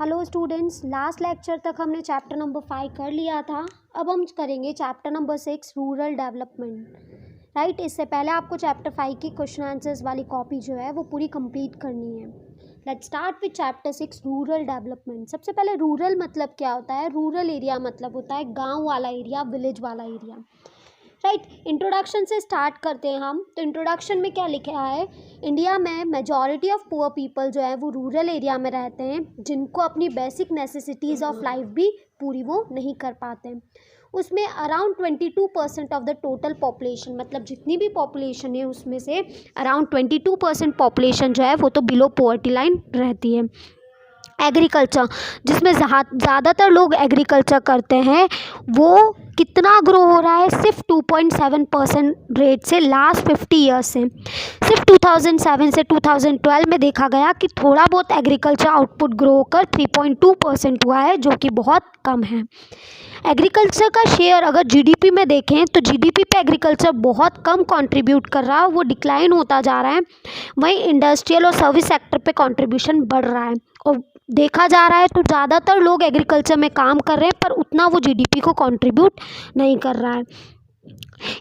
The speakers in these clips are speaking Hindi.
हेलो स्टूडेंट्स, लास्ट लेक्चर तक हमने चैप्टर नंबर 5 कर लिया था। अब हम करेंगे chapter number 6 rural development. Right, इससे पहले आपको चैप्टर 5 की क्वेश्चन आंसर्स वाली कॉपी जो है वो पूरी कंप्लीट करनी है। Let's start with chapter 6 rural development. सबसे पहले रूरल मतलब क्या होता है? रूरल एरिया मतलब होता है गाँव वाला एरिया, विलेज वाला एरिया। राइट, इंट्रोडक्शन से स्टार्ट करते हैं हम। तो इंट्रोडक्शन में क्या लिखा है? इंडिया में मेजॉरिटी ऑफ पुअर पीपल जो है वो रूरल एरिया में रहते हैं, जिनको अपनी बेसिक नेसेसिटीज़ ऑफ लाइफ भी पूरी वो नहीं कर पाते हैं। उसमें around 22% of the total population, मतलब जितनी भी पॉपुलेशन है उसमें से अराउंड 22% पॉपुलेशन जो है वो तो बिलो पॉवर्टी लाइन रहती है। एग्रीकल्चर, जिसमें ज़्यादातर लोग एग्रीकल्चर करते हैं, वो कितना ग्रो हो रहा है? सिर्फ 2.7% रेट से लास्ट 50 ईयर्स से। सिर्फ 2007 से 2012 में देखा गया कि थोड़ा बहुत एग्रीकल्चर आउटपुट ग्रो होकर 3.2% हुआ है, जो कि बहुत कम है। एग्रीकल्चर का शेयर अगर जीडीपी में देखें तो जीडीपी पे एग्रीकल्चर बहुत कम कंट्रीब्यूट कर रहा है, वो डिक्लाइन होता जा रहा है। वहीं इंडस्ट्रियल और सर्विस सेक्टर पे कंट्रीब्यूशन बढ़ रहा है और देखा जा रहा है तो ज़्यादातर लोग एग्रीकल्चर में काम कर रहे हैं, पर उतना वो जीडीपी को कंट्रीब्यूट नहीं कर रहा है।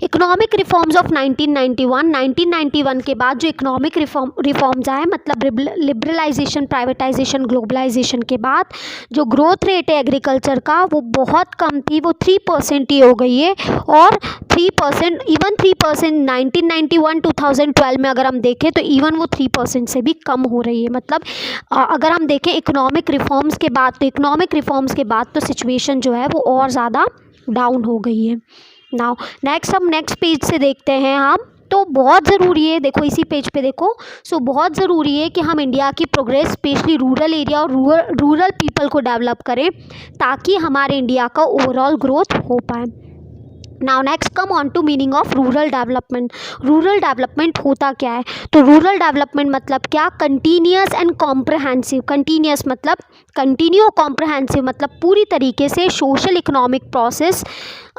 इकोनॉमिक रिफॉर्म्स ऑफ 1991 के बाद जो इकोनॉमिक रिफॉर्म्स आए, मतलब लिबरलाइजेशन, प्राइवेटाइजेशन, ग्लोबलाइजेशन के बाद जो ग्रोथ रेट है एग्रीकल्चर का वो बहुत कम थी, वो 3% ही हो गई है। और 3%, इवन 3% 1991-2012 में अगर हम देखें तो इवन वो 3% से भी कम हो रही है। मतलब अगर हम देखें इकोनॉमिक रिफॉर्म्स के बाद, तो इकोनॉमिक रिफॉर्म्स के बाद तो सिचुएशन जो है वो और ज़्यादा डाउन हो गई है। नाउ नेक्स्ट, हम नेक्स्ट पेज से देखते हैं हम। तो बहुत ज़रूरी है, देखो इसी पेज पे देखो। सो बहुत ज़रूरी है कि हम इंडिया की प्रोग्रेस स्पेशली रूरल एरिया और रूरल पीपल को डेवलप करें, ताकि हमारे इंडिया का ओवरऑल ग्रोथ हो पाए। Now next come on to meaning of rural development. Rural development होता क्या है? तो रूरल डेवलपमेंट मतलब क्या? Continuous and comprehensive. कंटिन्यूअस मतलब कंटिन्यू, कॉम्प्रहेंसिव मतलब पूरी तरीके से सोशल इकोनॉमिक प्रोसेस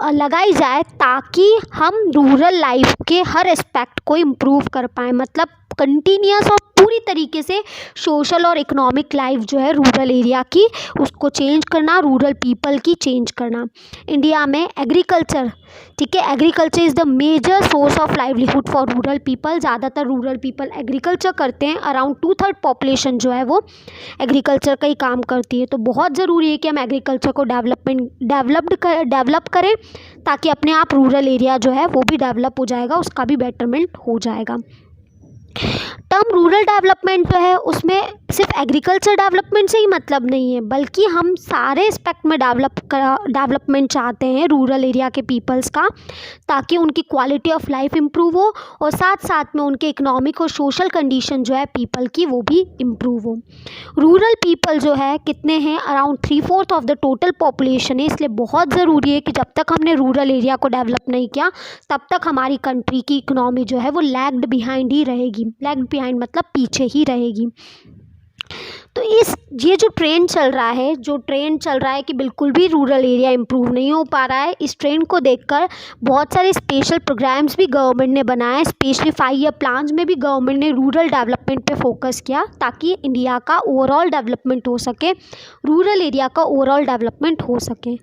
लगाई जाए, ताकि हम रूरल लाइफ के हर एस्पेक्ट को इम्प्रूव कर पाएँ। मतलब कंटिन्यूअस और पूरी तरीके से सोशल और इकोनॉमिक लाइफ जो है रूरल एरिया की, उसको चेंज करना, रूरल पीपल की चेंज करना। इंडिया में एग्रीकल्चर, ठीक है, agriculture is the major source of livelihood for rural people. ज़्यादातर रूरल पीपल एग्रीकल्चर करते हैं। अराउंड 2/3 पॉपुलेशन जो है वो एग्रीकल्चर का ही काम करती है। तो बहुत ज़रूरी है कि हम एग्रीकल्चर को डेवलप करें, ताकि अपने आप रूरल एरिया जो है वो भी डेवलप हो जाएगा, उसका भी बेटरमेंट हो जाएगा। टर्म रूरल डेवलपमेंट जो है उसमें सिर्फ एग्रीकल्चर डेवलपमेंट से ही मतलब नहीं है, बल्कि हम सारे एस्पेक्ट में डेवलपमेंट चाहते हैं रूरल एरिया के पीपल्स का, ताकि उनकी क्वालिटी ऑफ लाइफ इम्प्रूव हो और साथ साथ में उनके इकोनॉमिक और सोशल कंडीशन जो है पीपल की वो भी इम्प्रूव हो। रूरल पीपल जो है कितने हैं? Around 3/4 of the total population है। इसलिए बहुत ज़रूरी है कि जब तक हमने रूरल एरिया को डेवलप नहीं किया, तब तक हमारी कंट्री की इकोनॉमी जो है वो लैग्ड बिहाइंड ही रहेगी। लैग्ड बिहाइंड मतलब पीछे ही रहेगी। तो ये जो ट्रेंड चल रहा है कि बिल्कुल भी रूरल एरिया इम्प्रूव नहीं हो पा रहा है, इस ट्रेंड को देखकर बहुत सारे स्पेशल प्रोग्राम्स भी गवर्नमेंट ने बनाए। स्पेशली 5 ईयर प्लान्स में भी गवर्नमेंट ने रूरल डेवलपमेंट पे फोकस किया, ताकि इंडिया का ओवरऑल डेवलपमेंट हो सके, रूरल एरिया का ओवरऑल डेवलपमेंट हो सके।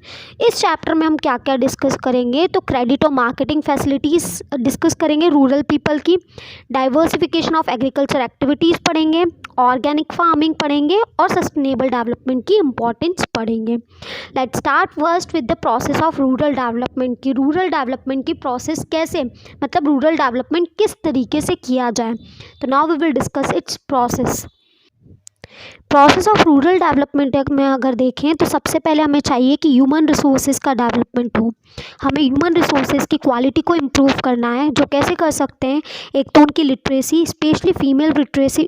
इस चैप्टर में हम क्या क्या डिस्कस करेंगे? तो क्रेडिट और मार्केटिंग फैसिलिटीज़ डिस्कस करेंगे रूरल पीपल की, डाइवर्सिफिकेशन ऑफ एग्रीकल्चर एक्टिविटीज़ पढ़ेंगे, ऑर्गेनिक फार्मिंग पढ़ेंगे और सस्टेनेबल डेवलपमेंट की इम्पॉर्टेंस पढ़ेंगे। Let's start first with the process of rural development की। रूरल डेवलपमेंट की प्रोसेस कैसे, मतलब रूरल डेवलपमेंट किस तरीके से किया जाए। तो now we will discuss its process of rural development में अगर देखें तो सबसे पहले हमें चाहिए कि ह्यूमन रिसोर्सेज का डेवलपमेंट हो। हमें ह्यूमन रिसोर्सेज की क्वालिटी को इम्प्रूव करना है। जो कैसे कर सकते हैं? एक तो उनकी लिटरेसी, स्पेशली फीमेल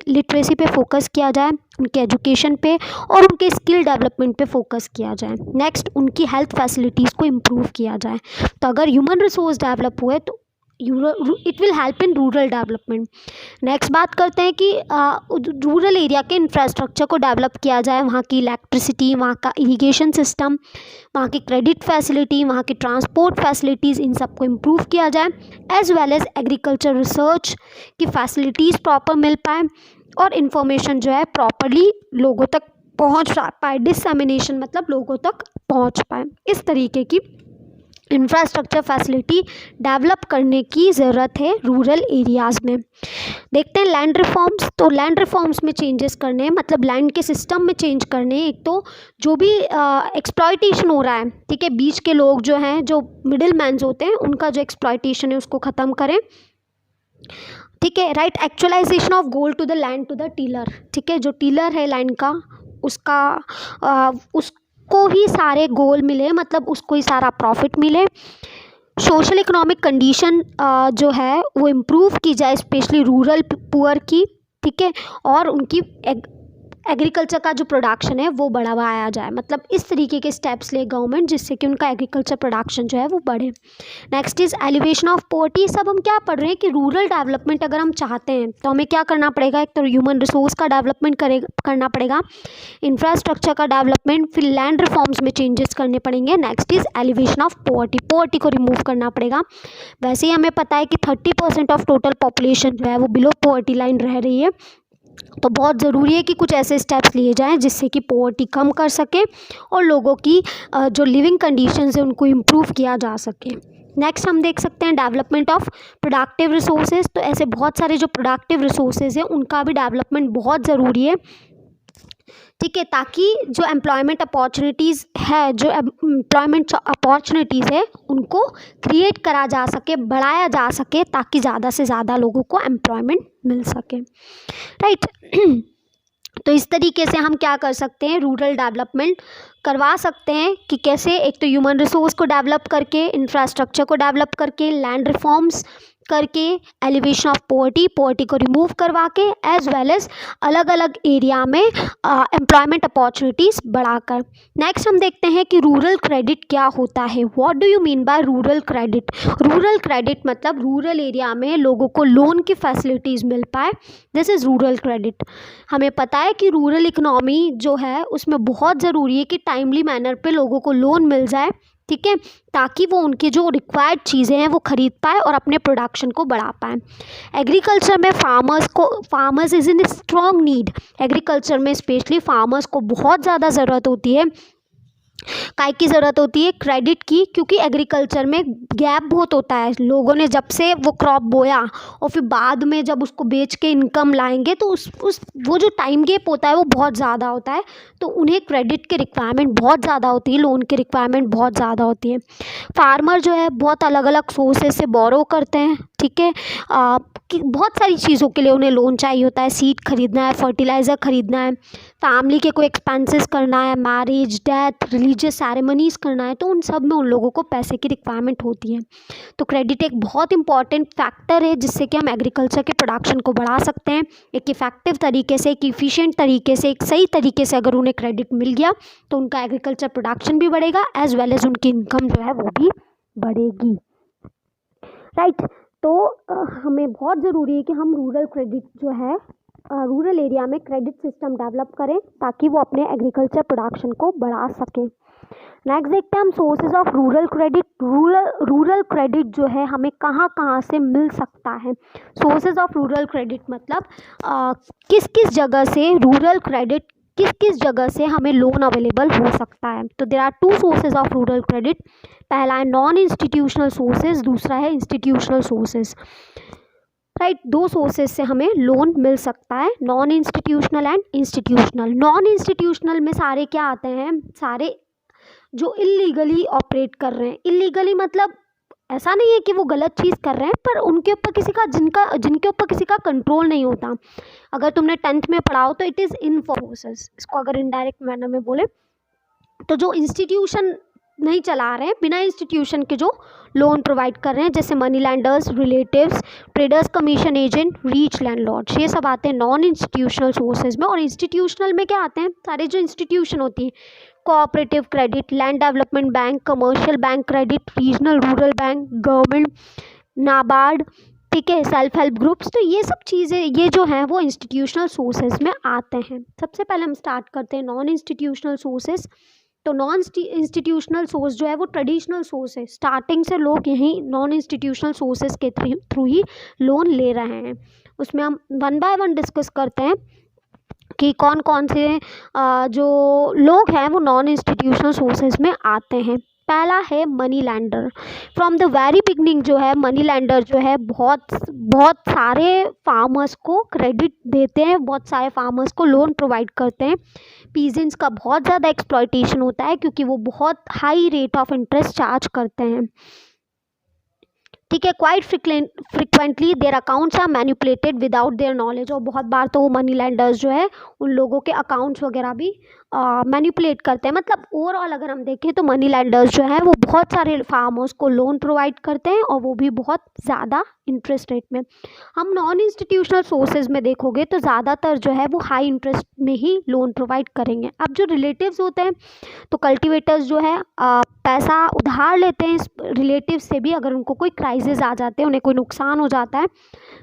लिटरेसी पे फोकस किया जाए, उनके एजुकेशन पे और उनके स्किल डेवलपमेंट पे फोकस किया जाए। नेक्स्ट, उनकी हेल्थ फैसिलिटीज़ को इम्प्रूव किया जाए। तो अगर ह्यूमन रिसोर्स डेवलप हुए तो it will help in rural development. Next बात करते हैं कि रूरल एरिया के इंफ्रास्ट्रक्चर को डेवलप किया जाए। वहाँ की इलेक्ट्रिसिटी, वहाँ का इरिगेशन सिस्टम, वहाँ की क्रेडिट फैसिलिटी, वहाँ की ट्रांसपोर्ट फैसिलिटीज़, इन सब को इम्प्रूव किया जाए। As well as agriculture research की फैसिलिटीज़ प्रॉपर मिल पाए और इन्फॉर्मेशन जो है प्रॉपरली लोगों तक पहुंच पाए, डिसएमिनेशन मतलब लोगों तक पहुंच पाए। इस तरीके की इंफ्रास्ट्रक्चर फैसिलिटी डेवलप करने की ज़रूरत है रूरल एरियाज़ में। देखते हैं लैंड रिफॉर्म्स। तो लैंड रिफॉर्म्स में चेंजेस करने हैं, मतलब लैंड के सिस्टम में चेंज करने हैं। एक तो जो भी एक्सप्लॉयटेशन हो रहा है, ठीक है, बीच के लोग जो हैं, जो मिडिल मैन्स होते हैं, उनका जो एक्सप्लॉयटेशन है उसको ख़त्म करें, ठीक है, right. Actualisation of gold to the land to the tiller, ठीक है, जो टीलर है लैंड का, उसको ही सारे गोल मिले, मतलब उसको ही सारा प्रॉफिट मिले। सोशल इकोनॉमिक कंडीशन जो है वो इम्प्रूव की जाए, स्पेशली रूरल पुअर की, ठीक है, और उनकी एग्रीकल्चर का जो प्रोडक्शन है वो बढ़ाया जाए। मतलब इस तरीके के स्टेप्स ले गवर्नमेंट, जिससे कि उनका एग्रीकल्चर प्रोडक्शन जो है वो बढ़े। Next is elevation of poverty. सब हम क्या पढ़ रहे हैं कि रूरल डेवलपमेंट अगर हम चाहते हैं तो हमें क्या करना पड़ेगा, एक तो ह्यूमन रिसोर्स का डेवलपमेंट करना पड़ेगा, इंफ्रास्ट्रक्चर का डेवलपमेंट, फिर लैंड रिफॉर्म्स में चेंजेस करने पड़ेंगे। Next is elevation of poverty को रिमूव करना पड़ेगा। वैसे ही हमें पता है कि 30% ऑफ टोटल पॉपुलेशन जो है वो बिलो पॉवर्टी लाइन रह रही है, तो बहुत ज़रूरी है कि कुछ ऐसे स्टेप्स लिए जाएं जिससे कि पॉवर्टी कम कर सके और लोगों की जो लिविंग कंडीशंस है उनको इम्प्रूव किया जा सके। नेक्स्ट हम देख सकते हैं डेवलपमेंट ऑफ प्रोडक्टिव रिसोर्सेज। तो ऐसे बहुत सारे जो प्रोडक्टिव रिसोर्सेज हैं उनका भी डेवलपमेंट बहुत ज़रूरी है, ठीक है, ताकि जो एम्प्लॉयमेंट अपॉर्चुनिटीज़ है उनको क्रिएट करा जा सके, बढ़ाया जा सके, ताकि ज़्यादा से ज़्यादा लोगों को एम्प्लॉयमेंट मिल सके, राइट। तो इस तरीके से हम क्या कर सकते हैं, रूरल डेवलपमेंट करवा सकते हैं कि कैसे, एक तो ह्यूमन रिसोर्स को डेवलप करके, इंफ्रास्ट्रक्चर को डेवलप करके, लैंड रिफॉर्म्स करके, एलिवेशन ऑफ पॉवर्टी को रिमूव करवा के, एज वेल एज अलग अलग एरिया में एम्प्लॉयमेंट अपॉर्चुनिटीज़ बढ़ाकर। नेक्स्ट हम देखते हैं कि रूरल क्रेडिट क्या होता है। What do you mean by rural credit? Rural credit मतलब रूरल एरिया में लोगों को लोन की फैसिलिटीज़ मिल पाए, दिस इज़ रूरल क्रेडिट। हमें पता है कि रूरल इकनॉमी जो है उसमें बहुत ज़रूरी है कि टाइमली मैनर पे लोगों को लोन मिल जाए, ठीक है, ताकि वो उनकी जो रिक्वायर्ड चीज़ें हैं वो ख़रीद पाए और अपने प्रोडक्शन को बढ़ा पाए। एग्रीकल्चर में farmers is in strong need. Agriculture में स्पेशली फार्मर्स को बहुत ज़्यादा ज़रूरत होती है, काय की ज़रूरत होती है, क्रेडिट की, क्योंकि एग्रीकल्चर में गैप बहुत होता है। लोगों ने जब से वो क्रॉप बोया और फिर बाद में जब उसको बेच के इनकम लाएंगे तो वो जो टाइम गैप होता है वो बहुत ज़्यादा होता है, तो उन्हें क्रेडिट की रिक्वायरमेंट बहुत ज़्यादा होती है, लोन की रिक्वायरमेंट बहुत ज़्यादा होती है। फार्मर जो है बहुत अलग अलग सोर्सेज से बोरो करते हैं, ठीक है, कि बहुत सारी चीज़ों के लिए उन्हें लोन चाहिए होता है, सीड खरीदना है, फर्टिलाइज़र खरीदना है, फैमिली के कोई एक्सपेंसेस करना है, मैरिज, डेथ, रिलीजियस सेरेमनीज़ करना है, तो उन सब में उन लोगों को पैसे की रिक्वायरमेंट होती है। तो क्रेडिट एक बहुत इंपॉर्टेंट फैक्टर है जिससे कि हम एग्रीकल्चर के प्रोडक्शन को बढ़ा सकते हैं। एक इफेक्टिव तरीके से, एक इफ़िशिएंट तरीके से, एक सही तरीके से अगर उन्हें क्रेडिट मिल गया तो उनका एग्रीकल्चर प्रोडक्शन भी बढ़ेगा, एज वेल एज उनकी इनकम जो है वो भी बढ़ेगी, राइट। तो हमें बहुत ज़रूरी है कि हम रूरल क्रेडिट जो है रूरल एरिया में क्रेडिट सिस्टम डेवलप करें ताकि वो अपने एग्रीकल्चर प्रोडक्शन को बढ़ा सकें। नेक्स्ट देखते हैं हम sources of rural credit. Rural credit जो है हमें कहाँ कहाँ से मिल सकता है। सोर्सेज ऑफ रूरल क्रेडिट मतलब किस किस जगह से रूरल क्रेडिट, किस किस जगह से हमें लोन अवेलेबल हो सकता है। तो there are two sources of rural credit. पहला है नॉन इंस्टीट्यूशनल सोर्सेज, दूसरा है इंस्टीट्यूशनल सोर्सेज, राइट। दो सोर्सेज से हमें लोन मिल सकता है, non institutional and institutional. Non institutional में सारे क्या आते हैं, सारे जो इलीगली ऑपरेट कर रहे हैं। इलीगली मतलब ऐसा नहीं है कि वो गलत चीज़ कर रहे हैं, पर उनके ऊपर किसी का जिनके ऊपर किसी का कंट्रोल नहीं होता। अगर तुमने 10th में पढ़ा हो तो इट इज़ इनफोर्सेस, इसको अगर इनडायरेक्ट मैनर में बोले तो जो इंस्टीट्यूशन नहीं चला रहे हैं, बिना इंस्टीट्यूशन के जो लोन प्रोवाइड कर रहे हैं, जैसे money landers, relatives, traders, commission agent, reach landlords, ये सब आते हैं नॉन इंस्टीट्यूशनल सोर्सेज में। और इंस्टीट्यूशनल में क्या आते हैं, सारे जो इंस्टीट्यूशन होती है, cooperative credit, land development bank, commercial bank credit, regional rural bank, government, NABARD, ठीक है, सेल्फ हेल्प ग्रुप्स। तो ये सब चीज़ें ये जो हैं वो इंस्टीट्यूशनल सोर्सेज में आते हैं। सबसे पहले हम स्टार्ट करते हैं नॉन इंस्टीट्यूशनल सोर्सेज। तो नॉन इंस्टीट्यूशनल सोर्स जो है वो ट्रेडिशनल सोर्स है, स्टार्टिंग से लोग यहीं नॉन इंस्टीट्यूशनल सोर्सेज के थ्रू ही लोन ले रहे हैं। उसमें हम वन बाय वन डिस्कस करते हैं कि कौन कौन से जो लोग हैं वो नॉन इंस्टीट्यूशनल सोर्सेज में आते हैं। पहला है money lender. From the very beginning जो है मनी लैंडर जो है बहुत बहुत सारे फार्मर्स को क्रेडिट देते हैं, बहुत सारे फार्मर्स को लोन प्रोवाइड करते हैं। पीजेंट्स का बहुत ज़्यादा एक्सप्लॉयटेशन होता है क्योंकि वो बहुत high rate of interest charge करते हैं। ठीक है, quite frequently their accounts are manipulated without their knowledge. और बहुत बार तो वो मनी लैंडर्स जो है उन लोगों के अकाउंट्स वगैरह भी मैनिपुलेट करते हैं। मतलब ओवरऑल अगर हम देखें तो मनी लैंडर्स जो है वो बहुत सारे फार्मर्स को लोन प्रोवाइड करते हैं और वो भी बहुत ज़्यादा इंटरेस्ट रेट में। हम नॉन इंस्टीट्यूशनल सोर्सेज में देखोगे तो ज़्यादातर जो है वो हाई इंटरेस्ट में ही लोन प्रोवाइड करेंगे। अब जो रिलेटिव्स होते हैं तो कल्टिवेटर्स जो है पैसा उधार लेते हैं रिलेटिव से भी, अगर उनको कोई क्राइसिस आ जाते हैं, उन्हें कोई नुकसान हो जाता है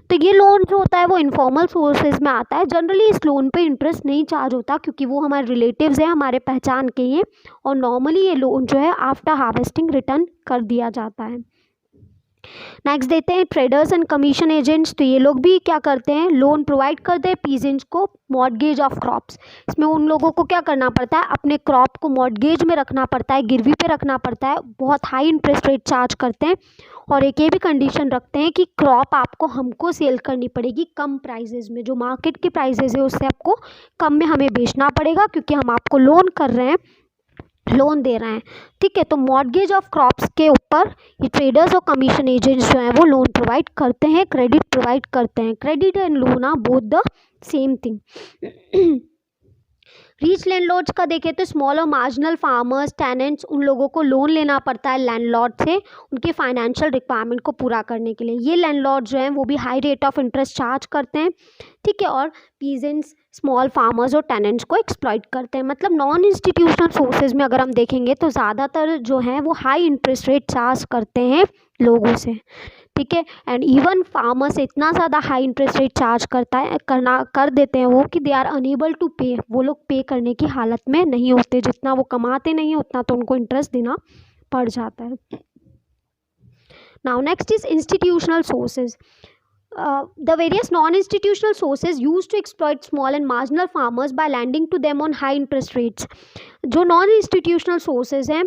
तो ये लोन जो होता है वो इनफॉर्मल सोर्सेज में आता है। जनरली इस लोन पे इंटरेस्ट नहीं चार्ज होता क्योंकि वो हमारे रिलेटिव्स हैं, हमारे पहचान के हैं, और नॉर्मली ये लोन जो है आफ्टर हार्वेस्टिंग रिटर्न कर दिया जाता है। नेक्स्ट देते हैं ट्रेडर्स एंड कमीशन एजेंट्स। तो ये लोग भी क्या करते हैं, लोन प्रोवाइड करते हैं पीजेंट्स को मॉर्गेज ऑफ क्रॉप्स। इसमें उन लोगों को क्या करना पड़ता है, अपने क्रॉप को मॉर्गेज में रखना पड़ता है, गिरवी पे रखना पड़ता है, बहुत हाई इंटरेस्ट रेट चार्ज करते हैं और एक ये भी कंडीशन रखते हैं कि क्रॉप आपको हमको सेल करनी पड़ेगी कम प्राइजेज में, जो मार्केट की प्राइजेज है उससे आपको कम में हमें बेचना पड़ेगा क्योंकि हम आपको लोन कर रहे हैं, लोन दे रहे हैं। ठीक है, तो मॉर्गेज ऑफ क्रॉप्स के ऊपर ये ट्रेडर्स और कमीशन एजेंट्स जो हैं वो लोन प्रोवाइड करते हैं, क्रेडिट प्रोवाइड करते हैं। Credit and loan are both the same thing. Rich landlords का देखें तो स्मॉल और मार्जिनल फार्मर्स, टेनेंट्स, उन लोगों को लोन लेना पड़ता है लैंडलॉर्ड से उनके फाइनेंशियल रिक्वायरमेंट को पूरा करने के लिए। ये लैंडलॉर्ड जो हैं वो भी high rate of interest charge करते हैं। ठीक है, और पीजेंट्स, स्मॉल फार्मर्स और टेनेंट्स को एक्सप्लॉइट करते हैं। मतलब नॉन इंस्टीट्यूशनल सोर्सेज में अगर हम देखेंगे तो ज़्यादातर जो हैं वो हाई इंटरेस्ट रेट चार्ज करते हैं लोगों से। ठीक है, एंड इवन फार्मर्स इतना ज़्यादा हाई इंटरेस्ट रेट चार्ज कर देते हैं वो कि दे आर अनेबल टू पे, वो लोग पे करने की हालत में नहीं होते, जितना वो कमाते नहीं उतना तो उनको इंटरेस्ट देना पड़ जाता है। Now next is institutional sources. The various non-institutional sources used to exploit small and marginal farmers by lending to them on high interest rates. जो non-institutional sources हैं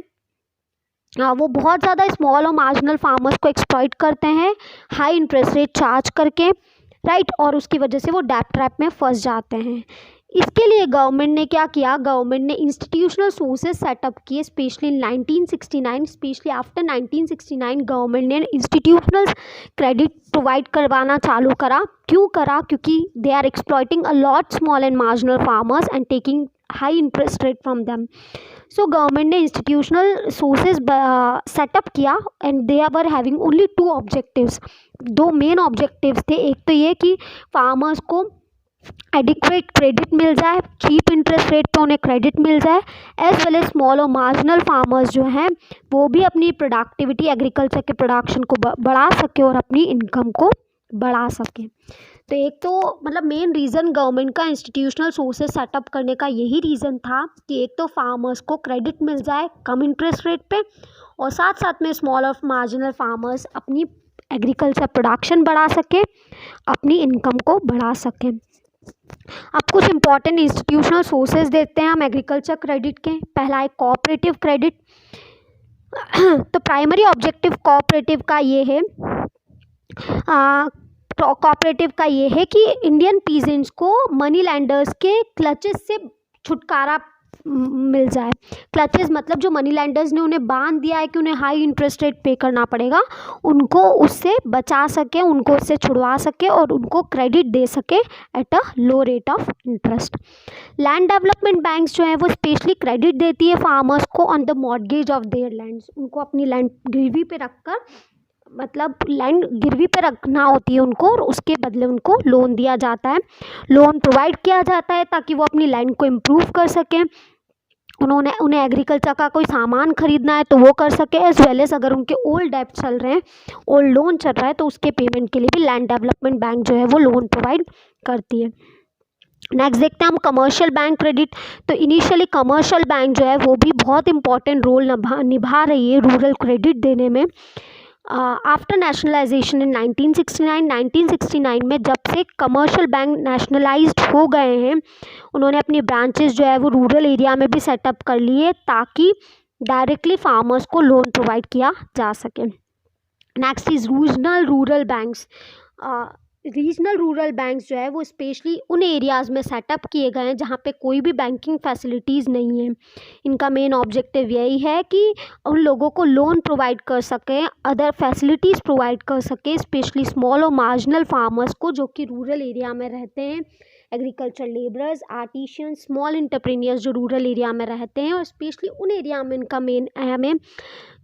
वो बहुत ज़्यादा स्मॉल और मार्जिनल फार्मर्स को एक्सप्लॉइट करते हैं हाई इंटरेस्ट रेट चार्ज करके, राइट, और उसकी वजह से वो डेब्ट ट्रैप में फंस जाते हैं। इसके लिए गवर्नमेंट ने क्या किया, गवर्नमेंट ने इंस्टीट्यूशनल सोर्सेज सेटअप किए, specially in 1969, specially after 1969 government ने इंस्टीट्यूशनल क्रेडिट प्रोवाइड करवाना चालू करा। क्यों करा, क्योंकि they are exploiting a lot small and marginal farmers and taking high interest rate from them. So government ने इंस्टीट्यूशनल सोर्सेज सेटअप किया and they are having only 2 objectives. 2 main objectives थे। एक तो ये कि फार्मर्स को एडिक्वेट क्रेडिट मिल जाए, चीप इंटरेस्ट रेट पे उन्हें क्रेडिट मिल जाए, एज वेल एज स्मॉल और मार्जिनल फार्मर्स जो हैं वो भी अपनी प्रोडक्टिविटी, एग्रीकल्चर के प्रोडक्शन को बढ़ा सके और अपनी इनकम को बढ़ा सके। तो एक तो मतलब मेन रीज़न गवर्नमेंट का इंस्टीट्यूशनल सोर्सेज सेटअप करने का यही रीज़न था कि एक तो फार्मर्स को क्रेडिट मिल जाए कम इंटरेस्ट रेट पे, और साथ साथ में स्मॉल और मार्जिनल फार्मर्स अपनी एग्रीकल्चर प्रोडक्शन बढ़ा सके, अपनी इनकम को बढ़ा सकें। अब कुछ इंपॉर्टेंट इंस्टीट्यूशनल सोर्सेज देखते हैं हम एग्रीकल्चर क्रेडिट के। पहला है कोऑपरेटिव क्रेडिट। तो प्राइमरी ऑब्जेक्टिव कोऑपरेटिव का ये है कि इंडियन पीजेंट्स को मनी लैंडर्स के क्लचेस से छुटकारा मिल जाए। क्लचेस मतलब जो मनी लैंडर्स ने उन्हें बांध दिया है कि उन्हें हाई इंटरेस्ट रेट पे करना पड़ेगा, उनको उससे बचा सके, उनको उससे छुड़वा सके और उनको क्रेडिट दे सके at a low rate of interest. Land development banks जो है वो स्पेशली क्रेडिट देती है फार्मर्स को on the mortgage of their lands. उनको अपनी लैंड गिरवी पे रखकर, मतलब लैंड गिरवी पे रखना होती है उनको, और उसके बदले उनको लोन दिया जाता है, लोन प्रोवाइड किया जाता है ताकि वो अपनी लैंड को इम्प्रूव कर सकें। उन्हें एग्रीकल्चर का कोई सामान खरीदना है तो वो कर सके, एज वेल एज अगर उनके ओल्ड डेब्ट चल रहे हैं, ओल्ड लोन चल रहा है तो उसके पेमेंट के लिए भी लैंड डेवलपमेंट बैंक जो है वो लोन प्रोवाइड करती है। नेक्स्ट देखते हैं हम कमर्शियल बैंक क्रेडिट। तो इनिशियली कमर्शियल बैंक जो है वो भी बहुत इंपॉर्टेंट रोल निभा रही है रूरल क्रेडिट देने में। आफ्टर नेशनलाइजेशन इन 1969 में जब से कमर्शियल बैंक नेशनलाइज्ड हो गए हैं, उन्होंने अपनी ब्रांचेस जो है वो रूरल एरिया में भी सेटअप कर लिए ताकि डायरेक्टली फार्मर्स को लोन प्रोवाइड किया जा सके। Next is regional rural banks. Regional rural banks जो है वो स्पेशली उन एरियाज़ में सेटअप किए गए हैं जहाँ पे कोई भी बैंकिंग फैसिलिटीज़ नहीं है। इनका मेन ऑब्जेक्टिव यही है कि उन लोगों को लोन प्रोवाइड कर सकें, अदर फैसिलिटीज़ प्रोवाइड कर सकें, स्पेशली स्मॉल और मार्जिनल फार्मर्स को जो कि रूरल एरिया में रहते हैं, agriculture labourers, artisan, small entrepreneurs जो रूरल एरिया में रहते हैं, और स्पेशली उन एरिया में इनका मेन अहम है,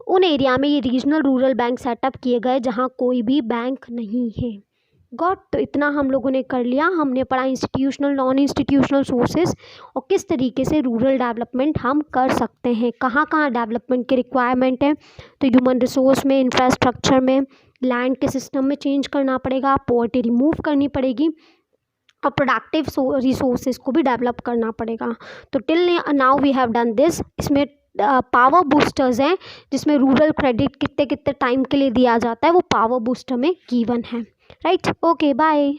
उन एरिया में ये रीजनल रूरल बैंक सेटअप किए गए जहाँ कोई भी बैंक नहीं है। गॉट, तो इतना हम लोगों ने कर लिया। हमने पढ़ा इंस्टीट्यूशनल नॉन इंस्टीट्यूशनल सोर्सेज और किस तरीके से रूरल डेवलपमेंट हम कर सकते हैं, कहाँ कहाँ डेवलपमेंट की रिक्वायरमेंट है। तो ह्यूमन रिसोर्स में, इंफ्रास्ट्रक्चर में, लैंड के सिस्टम में चेंज करना पड़ेगा, पॉवर्टी रिमूव करनी पड़ेगी और प्रोडक्टिव रिसोर्सेज को भी डेवलप करना पड़ेगा। तो till now we have done this. इसमें पावर बूस्टर्स हैं जिसमें रूरल क्रेडिट कितने कितने टाइम के लिए दिया जाता है, वो पावर बूस्टर में गिवन है। Right, okay, bye.